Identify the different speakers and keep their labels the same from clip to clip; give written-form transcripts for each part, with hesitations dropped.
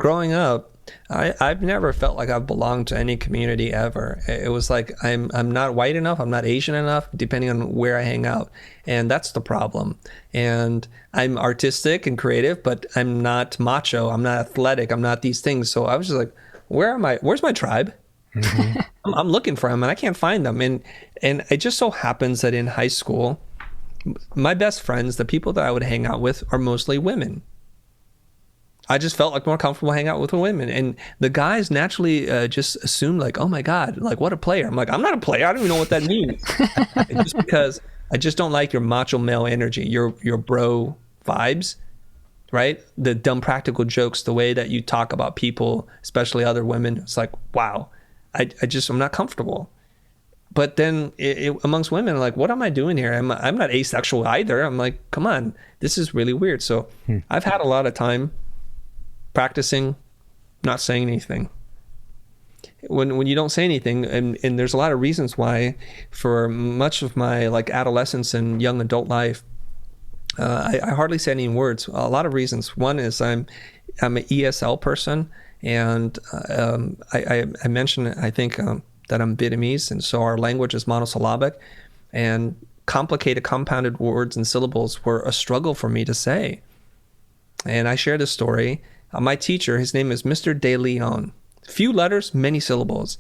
Speaker 1: growing up, I've never felt like I've belonged to any community ever. It was like I'm not white enough, I'm not Asian enough, depending on where I hang out, and that's the problem. And I'm artistic and creative, but I'm not macho, I'm not athletic, I'm not these things. So I was just like, where am I? Where's my tribe?
Speaker 2: Mm-hmm.
Speaker 1: I'm looking for them, and I can't find them. And it just so happens that in high school, my best friends, the people that I would hang out with, are mostly women. I just felt like more comfortable hanging out with women, and the guys naturally just assumed like, oh my god, like what a player. I'm like, I'm not a player. I don't even know what that means. It's just because I just don't like your macho male energy, your bro vibes, right? The dumb practical jokes, the way that you talk about people, especially other women. It's like, wow, I'm not comfortable. But then amongst women, like, what am I doing here? I'm not asexual either. I'm like, come on, this is really weird. So I've had a lot of time practicing not saying anything. When you don't say anything, and there's a lot of reasons why, for much of my like adolescence and young adult life, I hardly say any words. A lot of reasons. One is I'm an ESL person, and I mentioned, I think, that I'm Vietnamese, and so our language is monosyllabic, and complicated compounded words and syllables were a struggle for me to say. And I share this story. My teacher, his name is Mr. De Leon. Few letters, many syllables.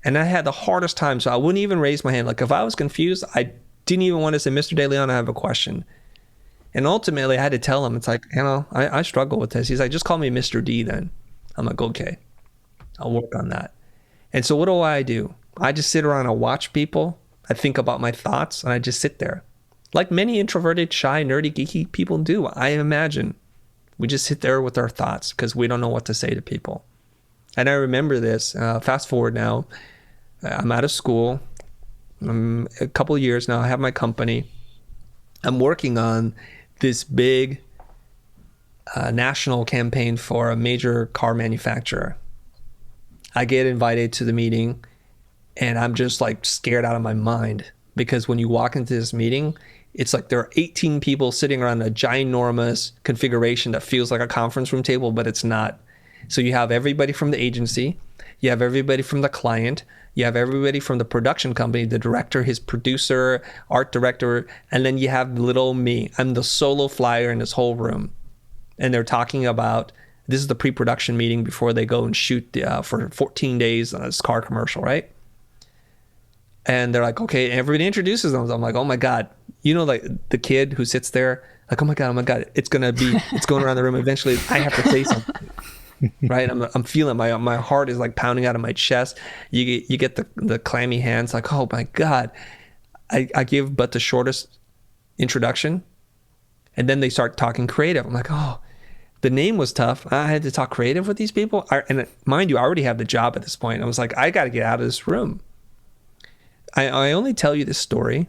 Speaker 1: And I had the hardest time, so I wouldn't even raise my hand. Like if I was confused, I didn't even want to say, Mr. De Leon, I have a question. And ultimately, I had to tell him, it's like, I struggle with this. He's like, just call me Mr. D then. I'm like, okay, I'll work on that. And so what do? I just sit around and watch people. I think about my thoughts, and I just sit there. Like many introverted, shy, nerdy, geeky people do, I imagine. We just sit there with our thoughts because we don't know what to say to people. And I remember this. Fast forward now, I'm out of school. I'm a couple of years now. I have my company. I'm working on this big national campaign for a major car manufacturer. I get invited to the meeting, and I'm just like scared out of my mind, because when you walk into this meeting, it's like there are 18 people sitting around a ginormous configuration that feels like a conference room table, but it's not. So you have everybody from the agency, you have everybody from the client, you have everybody from the production company, the director, his producer, art director, and then you have little me. I'm the solo flyer in this whole room. And they're talking about, this is the pre-production meeting before they go and shoot for 14 days on this car commercial, right? And they're like, okay, everybody introduces them. I'm like, oh my God. You know, like the kid who sits there, like, oh my God, it's going around the room. Eventually I have to say something, right? I'm feeling my heart is like pounding out of my chest. You get the clammy hands, like, oh my God. I give but the shortest introduction, and then they start talking creative. I'm like, oh, the name was tough. I had to talk creative with these people. And mind you, I already have the job at this point. I was like, I got to get out of this room. I only tell you this story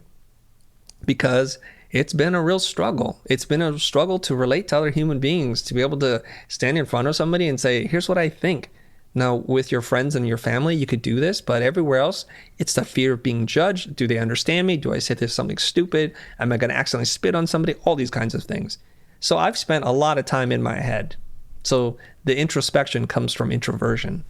Speaker 1: because it's been a real struggle. It's been a struggle to relate to other human beings, to be able to stand in front of somebody and say, here's what I think. Now, with your friends and your family, you could do this, but everywhere else, it's the fear of being judged. Do they understand me? Do I say this something stupid? Am I going to accidentally spit on somebody? All these kinds of things. So I've spent a lot of time in my head. So the introspection comes from introversion.